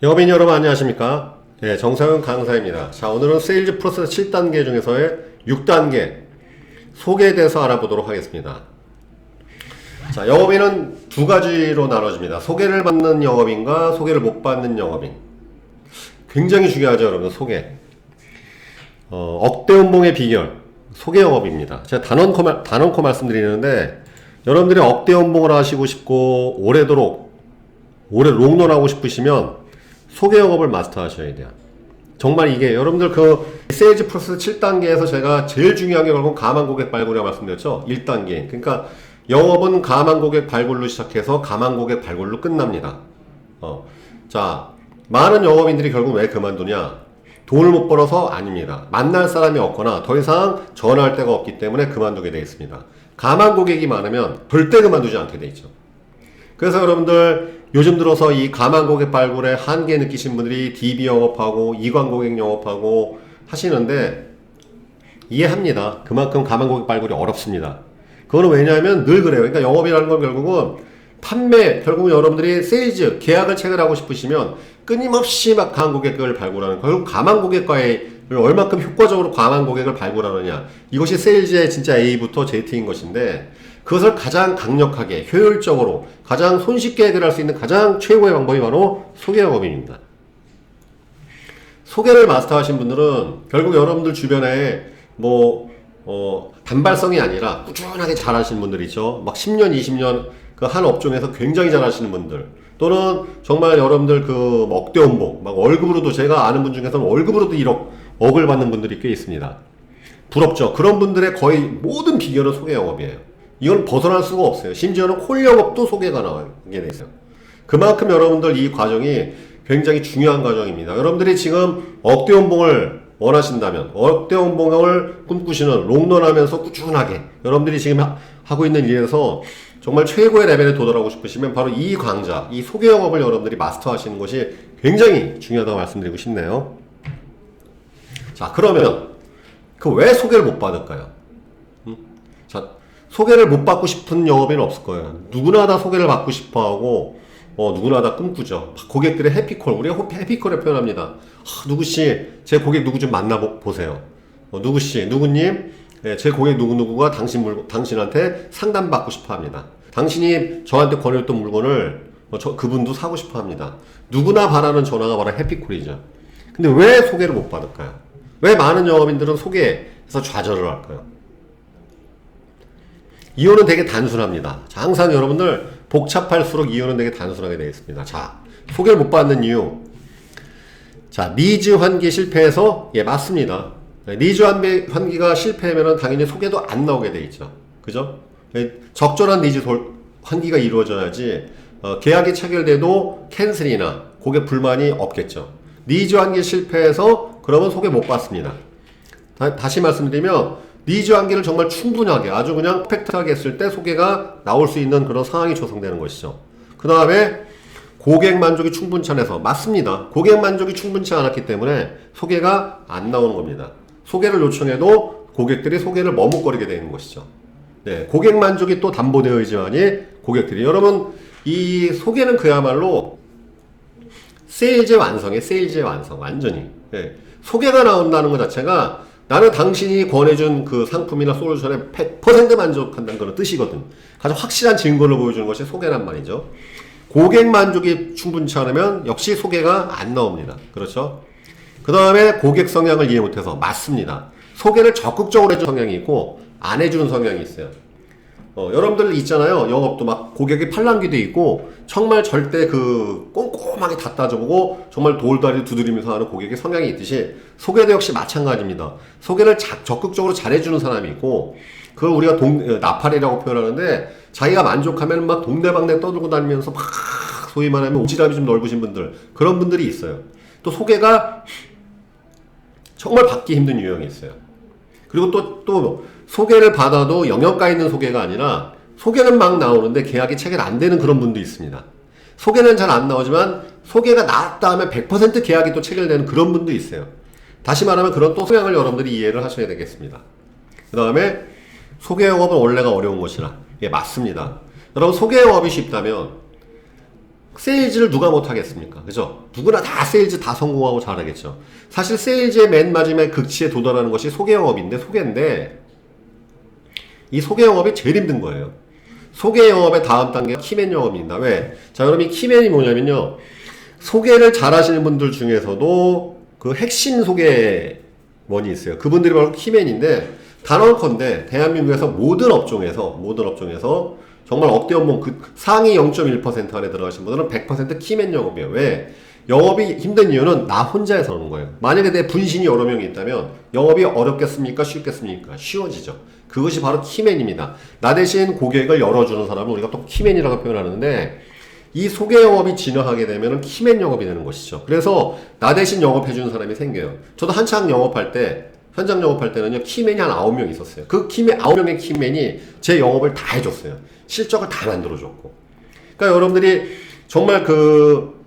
영업인 여러분 안녕하십니까? 예, 정상훈 강사입니다. 자, 오늘은 세일즈 프로세스 7단계 중에서의 6단계 소개에 대해서 알아보도록 하겠습니다. 자, 영업인은 두 가지로 나눠집니다. 소개를 받는 영업인과 소개를 못 받는 영업인. 굉장히 중요하죠, 여러분. 소개. 억대 연봉의 비결. 소개 영업입니다. 제가 단언코 말씀드리는데, 여러분들이 억대 연봉을 하시고 싶고, 오래 롱런 하고 싶으시면, 소개 영업을 마스터 하셔야 돼요. 정말 이게 여러분들 그 세일즈 프로세스 7단계에서 제가 제일 중요한 게 결국 감한 고객 발굴이라고 말씀드렸죠. 1단계. 그러니까 영업은 감한 고객 발굴로 시작해서 감한 고객 발굴로 끝납니다. 자, 많은 영업인들이 결국 왜 그만두냐? 돈을 못 벌어서 아닙니다. 만날 사람이 없거나 더 이상 전화할 데가 없기 때문에 그만두게 되어 있습니다. 감한 고객이 많으면 절대 그만두지 않게 되어 있죠. 그래서 여러분들 요즘 들어서 이 감한 고객 발굴에 한계 느끼신 분들이 DB 영업하고 이관 고객 영업하고 하시는데 이해합니다. 그만큼 감한 고객 발굴이 어렵습니다. 그거는 왜냐하면 늘 그래요. 그러니까 영업이라는 건 결국은 판매, 결국은 여러분들이 세일즈, 계약을 체결하고 싶으시면 끊임없이 막 감한 고객을 발굴하는, 결국 감한 고객과의 얼마큼 효과적으로 감한 고객을 발굴하느냐. 이것이 세일즈의 진짜 A부터 Z인 것인데 그것을 가장 강력하게, 효율적으로, 가장 손쉽게 해결할 수 있는 가장 최고의 방법이 바로 소개 영업입니다. 소개를 마스터하신 분들은 결국 여러분들 주변에 단발성이 아니라 꾸준하게 잘하시는 분들 있죠. 막 10년, 20년 그 한 업종에서 굉장히 잘하시는 분들. 또는 정말 여러분들 그 억대 연봉, 막 월급으로도 제가 아는 분 중에서는 월급으로도 1억을 받는 분들이 꽤 있습니다. 부럽죠. 그런 분들의 거의 모든 비결은 소개 영업이에요. 이건 벗어날 수가 없어요. 심지어는 콜 영업도 소개가 나오게 돼 있어요. 그만큼 여러분들 이 과정이 굉장히 중요한 과정입니다. 여러분들이 지금 억대 연봉을 원하신다면, 억대 연봉을 꿈꾸시는 롱런하면서 꾸준하게 여러분들이 지금 하고 있는 일에서 정말 최고의 레벨에 도달하고 싶으시면 바로 이 강좌, 이 소개 영업을 여러분들이 마스터하시는 것이 굉장히 중요하다고 말씀드리고 싶네요. 자, 그러면 그 왜 소개를 못 받을까요? 자, 소개를 못 받고 싶은 영업인은 없을 거예요. 누구나 다 소개를 받고 싶어 하고, 누구나 다 꿈꾸죠. 고객들의 해피콜, 우리가 해피콜에 표현합니다. 누구씨, 제 고객 누구 좀 만나보세요. 누구씨, 누구님, 제 고객 누구누구가 당신한테 상담받고 싶어 합니다. 당신이 저한테 권해줬던 물건을 그분도 사고 싶어 합니다. 누구나 바라는 전화가 바로 해피콜이죠. 근데 왜 소개를 못 받을까요? 왜 많은 영업인들은 소개에서 좌절을 할까요? 이유는 되게 단순합니다. 자, 항상 여러분들 복잡할수록 이유는 되게 단순하게 되어 있습니다. 자, 소개를 못 받는 이유. 자, 니즈 환기 실패해서, 예, 맞습니다. 니즈 환기가 실패하면 당연히 소개도 안 나오게 되어 있죠. 그죠? 적절한 니즈 환기가 이루어져야지, 계약이 체결돼도 캔슬이나 고객 불만이 없겠죠. 니즈 환기 실패해서 그러면 소개 못 받습니다. 다시 말씀드리면, 니즈 환기를 정말 충분하게 아주 그냥 퍼펙트하게 했을 때 소개가 나올 수 있는 그런 상황이 조성되는 것이죠. 그 다음에 고객 만족이 충분치 않아서, 맞습니다. 고객 만족이 충분치 않았기 때문에 소개가 안 나오는 겁니다. 소개를 요청해도 고객들이 소개를 머뭇거리게 되는 것이죠. 네, 고객 만족이 또 담보되어 있지만이 고객들이, 여러분 이 소개는 그야말로 세일즈의 완성이에요. 세일즈의 완성, 완전히. 네, 소개가 나온다는 것 자체가 나는 당신이 권해준 그 상품이나 솔루션에 100% 만족한다는 그런 뜻이거든. 가장 확실한 증거를 보여주는 것이 소개란 말이죠. 고객 만족이 충분치 않으면 역시 소개가 안 나옵니다. 그렇죠? 그 다음에 고객 성향을 이해 못해서, 맞습니다. 소개를 적극적으로 해주는 성향이 있고 안 해주는 성향이 있어요. 여러분들 있잖아요. 영업도 막 고객이 팔랑귀도 있고 정말 절대 그 꼼꼼하게 다 따져보고 정말 돌다리 두드리면서 하는 고객의 성향이 있듯이 소개도 역시 마찬가지입니다. 소개를 적극적으로 잘해주는 사람이 있고, 그걸 우리가 나팔이라고 표현하는데, 자기가 만족하면 막 동네방네 떠들고 다니면서 막 소위 말하면 오지랖이 좀 넓으신 분들, 그런 분들이 있어요. 또 소개가 정말 받기 힘든 유형이 있어요. 그리고 또 소개를 받아도 영역가 있는 소개가 아니라 소개는 막 나오는데 계약이 체결 안 되는 그런 분도 있습니다. 소개는 잘 안 나오지만 소개가 나왔다 하면 100% 계약이 또 체결되는 그런 분도 있어요. 다시 말하면 그런 또 성향을 여러분들이 이해를 하셔야 되겠습니다. 그 다음에 소개 영업은 원래가 어려운 것이라, 예, 맞습니다. 여러분 소개 영업이 쉽다면 세일즈를 누가 못하겠습니까? 그죠? 누구나 다 세일즈 다 성공하고 잘하겠죠. 사실 세일즈의 맨 마지막에 극치에 도달하는 것이 소개 소개인데, 이 소개 영업이 제일 힘든 거예요. 소개 영업의 다음 단계가 키맨 영업입니다. 왜? 자, 그럼 이 키맨이 뭐냐면요. 소개를 잘 하시는 분들 중에서도 그 핵심 소개원이 있어요. 그분들이 바로 키맨인데, 단언컨대 대한민국에서 모든 업종에서 정말 억대 연봉 그 상위 0.1% 안에 들어가신 분들은 100% 키맨 영업이에요. 왜? 영업이 힘든 이유는 나 혼자 해서 그러는 거예요. 만약에 내 분신이 여러 명이 있다면 영업이 어렵겠습니까? 쉽겠습니까? 쉬워지죠. 그것이 바로 키맨입니다. 나 대신 고객을 열어주는 사람을 우리가 또 키맨이라고 표현하는데, 이 소개 영업이 진화하게 되면 키맨 영업이 되는 것이죠. 그래서 나 대신 영업해주는 사람이 생겨요. 저도 한창 영업할 때, 현장 영업할 때는요, 키맨이 한 9명 있었어요. 그 키맨, 9명의 키맨이 제 영업을 다 해줬어요. 실적을 다 만들어줬고. 그러니까 여러분들이 정말 그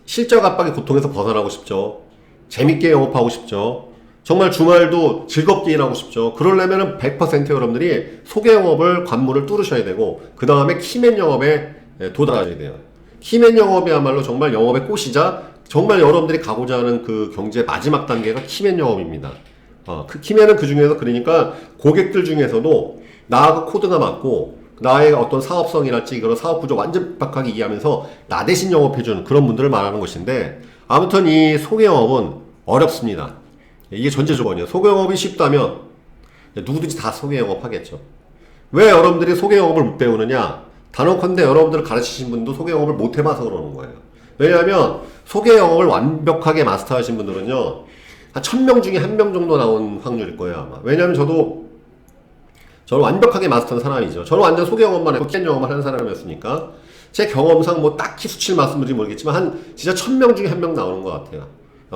실적 압박의 고통에서 벗어나고 싶죠. 재밌게 영업하고 싶죠. 정말 주말도 즐겁게 일하고 싶죠. 그러려면 100% 여러분들이 소개 영업을 관문을 뚫으셔야 되고, 그 다음에 키맨 영업에 도달하셔야 돼요. 키맨 영업이야말로 정말 영업의 꽃이자 정말 여러분들이 가고자 하는 그 경제의 마지막 단계가 키맨 영업입니다. 그 키맨은 그 중에서 그러니까 고객들 중에서도 나하고 코드가 맞고 나의 어떤 사업성이랄지 그런 사업 구조 완전 빡빡하게 이해하면서 나 대신 영업해주는 그런 분들을 말하는 것인데, 아무튼 이 소개 영업은 어렵습니다. 이게 전제 조건이에요. 소개 영업이 쉽다면 누구든지 다 소개 영업 하겠죠. 왜 여러분들이 소개 영업을 못 배우느냐? 단언컨대 여러분들을 가르치신 분도 소개 영업을 못 해봐서 그러는 거예요. 왜냐하면 소개 영업을 완벽하게 마스터하신 분들은요, 한 1000명 중에 1명 정도 나온 확률일 거예요, 아마. 왜냐하면 저는 완벽하게 마스터한 사람이죠. 저는 완전 소개 영업만 했고 키맨 영업만 하는 사람이었으니까 제 경험상 뭐 딱히 수치를 말씀드리지 모르겠지만 한 진짜 1000명 중에 1명 나오는 것 같아요.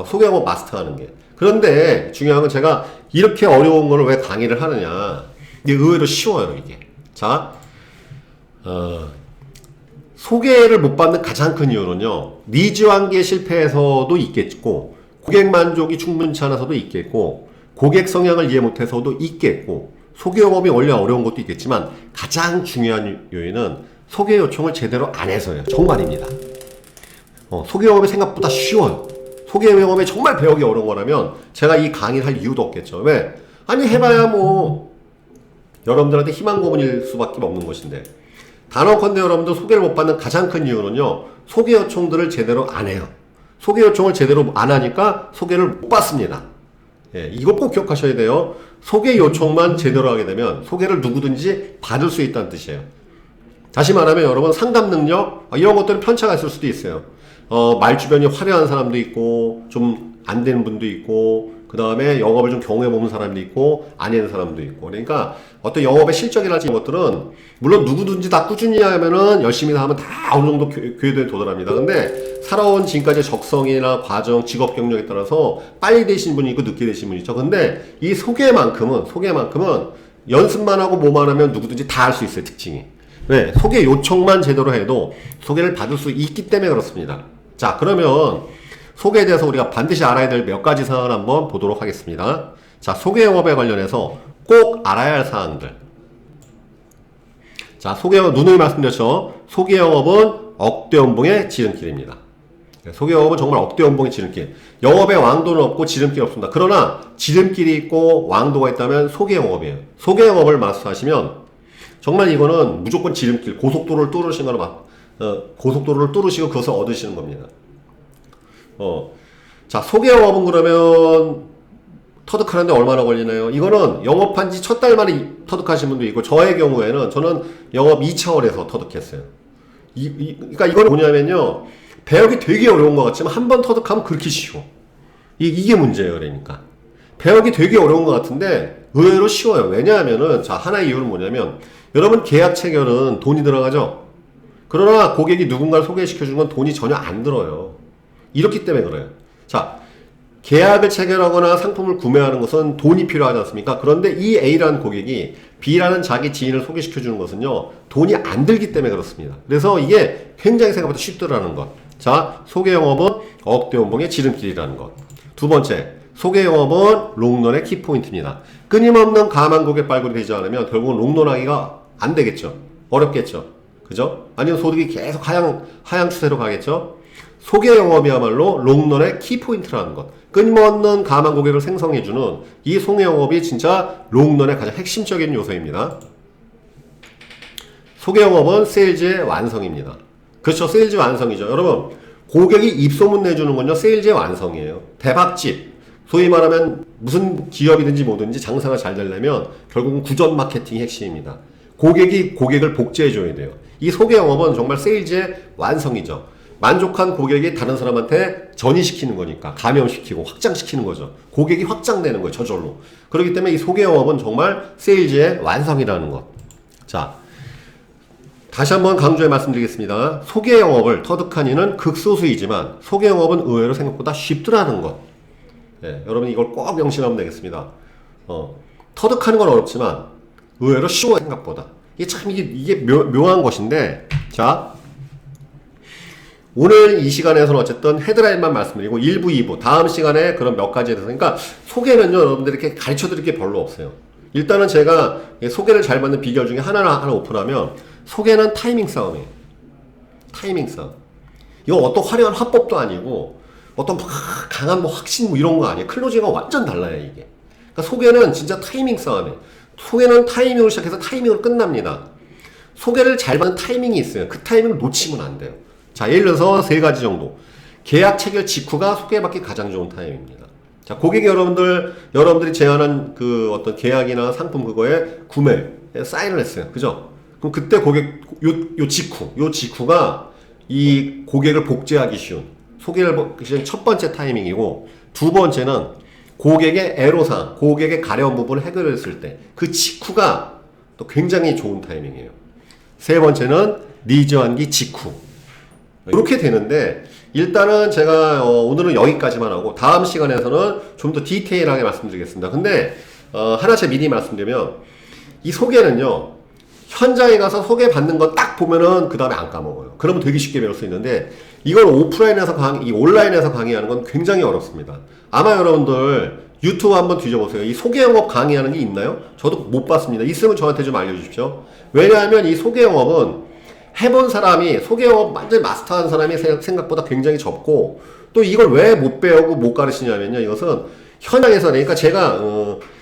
소개 영업 마스터하는 게. 그런데 중요한 건 제가 이렇게 어려운 거를 왜 강의를 하느냐. 이게 의외로 쉬워요, 이게. 자, 소개를 못 받는 가장 큰 이유는요, 니즈 관계 실패에서도 있겠고, 고객 만족이 충분치 않아서도 있겠고, 고객 성향을 이해 못해서도 있겠고, 소개 영업이 원래 어려운 것도 있겠지만 가장 중요한 요인은 소개 요청을 제대로 안 해서예요. 정말입니다. 소개 영업이 생각보다 쉬워요. 소개 영업이 정말 배우기 어려운 거라면 제가 이 강의를 할 이유도 없겠죠. 왜? 아니 해봐야 뭐 여러분들한테 희망 고문일 수밖에 없는 것인데, 단언컨대 여러분들 소개를 못 받는 가장 큰 이유는요, 소개 요청들을 제대로 안 해요. 소개 요청을 제대로 안 하니까 소개를 못 받습니다. 예, 이걸 꼭 기억하셔야 돼요. 소개 요청만 제대로 하게 되면 소개를 누구든지 받을 수 있다는 뜻이에요. 다시 말하면 여러분 상담 능력 이런 것들은 편차가 있을 수도 있어요. 말 주변이 화려한 사람도 있고 좀 안 되는 분도 있고, 그 다음에 영업을 좀 경험해 보는 사람도 있고 안 하는 사람도 있고. 그러니까 어떤 영업의 실적이랄지 이런 것들은 물론 누구든지 다 꾸준히 하면은 열심히 하면 다 어느 정도 궤도에 도달합니다. 근데 살아온 지금까지의 적성이나 과정, 직업 경력에 따라서 빨리 되신 분이 있고 늦게 되신 분이 있죠. 근데 이 소개만큼은 연습만 하고 뭐만 하면 누구든지 다 할 수 있어요, 특징이. 왜? 소개 요청만 제대로 해도 소개를 받을 수 있기 때문에 그렇습니다. 자, 그러면 소개에 대해서 우리가 반드시 알아야 될 몇 가지 사항을 한번 보도록 하겠습니다. 자, 소개 영업에 관련해서 꼭 알아야 할 사항들. 자, 소개 영업, 누누이 말씀드렸죠. 소개 영업은 억대 연봉의 지름길입니다. 소개 영업은 정말 억대 연봉의 지름길. 영업에 왕도는 없고 지름길이 없습니다. 그러나 지름길이 있고 왕도가 있다면 소개 영업이에요. 소개 영업을 마스터하시면 정말 이거는 무조건 지름길, 고속도로를 뚫으시는 거나 고속도로를 뚫으시고 그것을 얻으시는 겁니다. 자, 소개 영업은 그러면 터득하는데 얼마나 걸리나요? 이거는 영업한 지 첫 달 만에 터득하신 분도 있고, 저의 경우에는 저는 영업 2차원에서 터득했어요. 그러니까 이거는 뭐냐면요, 배우기 되게 어려운 것 같지만 한 번 터득하면 그렇게 쉬워. 이게 문제예요. 그러니까 배우기 되게 어려운 것 같은데 의외로 쉬워요. 왜냐하면은, 자, 하나의 이유는 뭐냐면, 여러분 계약 체결은 돈이 들어가죠. 그러나 고객이 누군가를 소개시켜주는 건 돈이 전혀 안 들어요. 이렇기 때문에 그래요. 자, 계약을 체결하거나 상품을 구매하는 것은 돈이 필요하지 않습니까? 그런데 이 A라는 고객이 B라는 자기 지인을 소개시켜주는 것은요, 돈이 안 들기 때문에 그렇습니다. 그래서 이게 굉장히 생각보다 쉽더라는 것. 자, 소개 영업은 억대 연봉의 지름길이라는 것. 두 번째, 소개 영업은 롱런의 키포인트입니다. 끊임없는 가만 고객 발굴이 되지 않으면 결국은 롱런하기가 안 되겠죠. 어렵겠죠. 그죠? 아니면 소득이 계속 하향 추세로 가겠죠? 소개 영업이야말로 롱런의 키포인트라는 것. 끊임없는 가만 고객을 생성해주는 이 소개 영업이 진짜 롱런의 가장 핵심적인 요소입니다. 소개 영업은 세일즈의 완성입니다. 그렇죠. 세일즈 완성이죠. 여러분, 고객이 입소문 내주는 건요, 세일즈의 완성이에요. 대박집. 소위 말하면 무슨 기업이든지 뭐든지 장사가 잘 되려면 결국은 구전 마케팅이 핵심입니다. 고객이 고객을 복제해줘야 돼요. 이 소개 영업은 정말 세일즈의 완성이죠. 만족한 고객이 다른 사람한테 전이시키는 거니까 감염시키고 확장시키는 거죠. 고객이 확장되는 거예요. 저절로. 그렇기 때문에 이 소개 영업은 정말 세일즈의 완성이라는 것. 자, 다시 한번 강조해 말씀드리겠습니다. 소개 영업을 터득한 이는 극소수이지만 소개 영업은 의외로 생각보다 쉽더라는 것. 네, 여러분 이걸 꼭 명심하면 되겠습니다. 터득하는 건 어렵지만 의외로 쉬워 생각보다. 이게 묘한 것인데, 자, 오늘 이 시간에서는 어쨌든 헤드라인만 말씀드리고 1부, 2부 다음 시간에 그런 몇 가지에 대해서, 그러니까 소개는요 여러분들 이렇게 가르쳐 드릴 게 별로 없어요. 일단은 제가 소개를 잘 받는 비결 중에 하나 오픈하면, 소개는 타이밍 싸움이에요. 타이밍 싸움. 이거 어떤 화려한 화법도 아니고 어떤 강한 확신 이런 거 아니에요. 클로징과 완전 달라요 이게. 그러니까 소개는 진짜 타이밍 싸움이에요. 소개는 타이밍으로 시작해서 타이밍으로 끝납니다. 소개를 잘 받는 타이밍이 있어요. 그 타이밍을 놓치면 안 돼요. 자, 예를 들어서 세 가지 정도. 계약 체결 직후가 소개받기 가장 좋은 타이밍입니다. 자, 고객이 여러분들이 제안한 그 어떤 계약이나 상품 그거에 구매, 사인을 했어요. 그죠? 그럼 그때 요 직후가 이 고객을 복제하기 쉬운, 소개를 첫 번째 타이밍이고, 두 번째는 고객의 애로사항, 고객의 가려운 부분을 해결했을 때, 그 직후가 또 굉장히 좋은 타이밍이에요. 세 번째는 니즈 환기 직후. 이렇게 되는데, 일단은 제가 오늘은 여기까지만 하고 다음 시간에서는 좀 더 디테일하게 말씀드리겠습니다. 근데 하나 제가 미리 말씀드리면, 이 소개는요 현장에 가서 소개받는 거 딱 보면은 그 다음에 안 까먹어요. 그러면 되게 쉽게 배울 수 있는데, 이걸 오프라인에서 이 온라인에서 강의하는 건 굉장히 어렵습니다. 아마 여러분들 유튜브 한번 뒤져보세요. 이 소개 영업 강의하는 게 있나요? 저도 못 봤습니다. 있으면 저한테 좀 알려주십시오. 왜냐하면 이 소개 영업은 해본 사람이, 소개 영업 완전히 마스터한 사람이 생각보다 굉장히 적고, 또 이걸 왜 못 배우고 못 가르치냐면요, 이것은 현장에서, 그러니까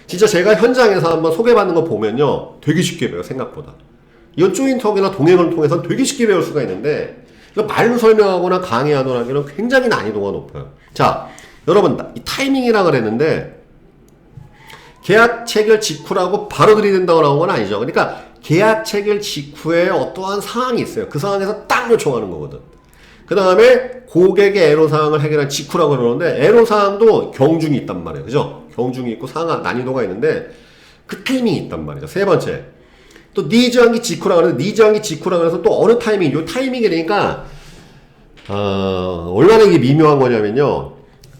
진짜 제가 현장에서 한번 소개받는 거 보면요 되게 쉽게 배워요. 생각보다. 이건 조인톡이나 동행을 통해서 되게 쉽게 배울 수가 있는데, 이거 말로 설명하거나 강의하거나는 굉장히 난이도가 높아요. 자, 여러분, 이 타이밍이라 그랬는데 계약 체결 직후라고 바로 들이댄다고 나온 건 아니죠. 그러니까 계약 체결 직후에 어떠한 상황이 있어요. 그 상황에서 딱 요청하는 거거든. 그 다음에 고객의 애로사항을 해결한 직후라고 그러는데, 애로사항도 경중이 있단 말이에요. 그죠? 경중이 있고 난이도가 있는데 그 타이밍이 있단 말이죠. 세 번째, 또 니즈 환기 직후라고 하는데, 니즈 환기 직후라고 해서 또 어느 타이밍, 요 타이밍이 되니까 얼마나 이게 미묘한 거냐면요,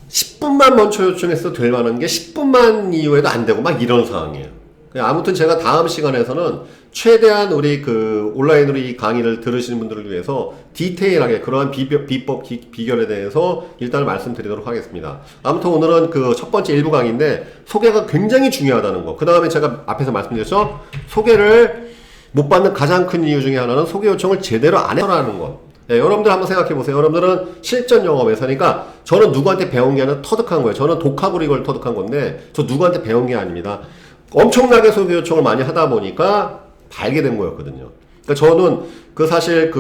10분만 먼저 요청해서 될 만한 게 10분만 이후에도 안 되고 막 이런 상황이에요. 아무튼 제가 다음 시간에서는 최대한 우리 그 온라인으로 이 강의를 들으시는 분들을 위해서 디테일하게 그러한 비법, 비결에 대해서 일단 말씀드리도록 하겠습니다. 아무튼 오늘은 그 첫 번째 일부 강의인데, 소개가 굉장히 중요하다는 거. 그 다음에 제가 앞에서 말씀드렸죠. 소개를 못 받는 가장 큰 이유 중에 하나는 소개 요청을 제대로 안 해서라는 것. 네, 여러분들 한번 생각해 보세요. 여러분들은 실전 영업에서, 그러니까 저는 누구한테 배운 게 아니라 터득한 거예요. 저는 독학으로 이걸 터득한 건데, 저 누구한테 배운 게 아닙니다. 엄청나게 소개 요청을 많이 하다 보니까 알게 된 거였거든요. 그러니까 저는 사실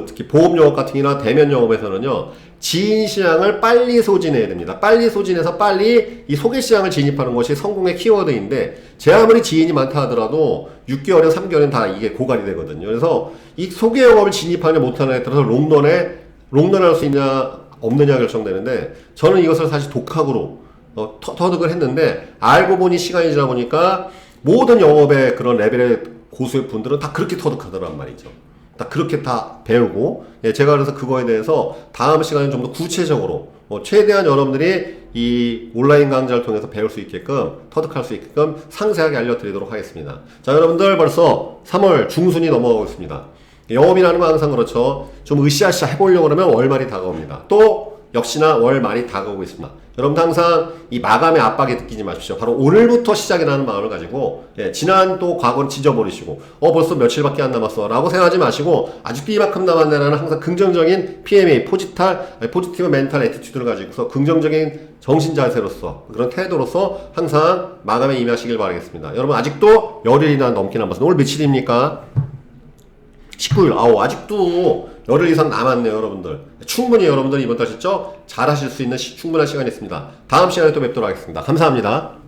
특히 보험 영업 같은이나 대면 영업에서는요, 지인 시장을 빨리 소진해야 됩니다. 빨리 소진해서 빨리 이 소개 시장을 진입하는 것이 성공의 키워드인데, 제 아무리 지인이 많다 하더라도 6개월에 3개월은 다 이게 고갈이 되거든요. 그래서 이 소개 영업을 진입하냐 못하냐에 따라서 롱런할 수 있냐 없느냐 결정되는데, 저는 이것을 사실 독학으로 터득을 했는데, 알고 보니 시간이 지나 보니까 모든 영업의 그런 레벨의 고수의 분들은 다 그렇게 터득하더란 말이죠. 다 그렇게 다 배우고, 제가 그래서 그거에 대해서 다음 시간에 좀 더 구체적으로 최대한 여러분들이 이 온라인 강좌를 통해서 배울 수 있게끔, 터득할 수 있게끔 상세하게 알려드리도록 하겠습니다. 자, 여러분들 벌써 3월 중순이 넘어가고 있습니다. 영업이라는 건 항상 그렇죠. 좀 으쌰으쌰 해보려고 그러면 월말이 다가옵니다. 또 역시나 월 말이 다가오고 있습니다. 여러분들 항상 이 마감의 압박에 느끼지 마십시오. 바로 오늘부터 시작이라는 마음을 가지고 지난 또 과거를 지져버리시고 벌써 며칠밖에 안 남았어 라고 생각하지 마시고 아직도 이만큼 남았네라는 항상 긍정적인 PMA, 포지티브 멘탈 애티튜드를 가지고서 긍정적인 정신 자세로서 그런 태도로서 항상 마감에 임하시길 바라겠습니다. 여러분 아직도 열흘이나 넘게 남았어요. 오늘 며칠입니까? 19일. 아직도 열흘 이상 남았네요, 여러분들. 충분히 여러분들 이번 달 실적 잘 하실 수 있는 충분한 시간이 있습니다. 다음 시간에 또 뵙도록 하겠습니다. 감사합니다.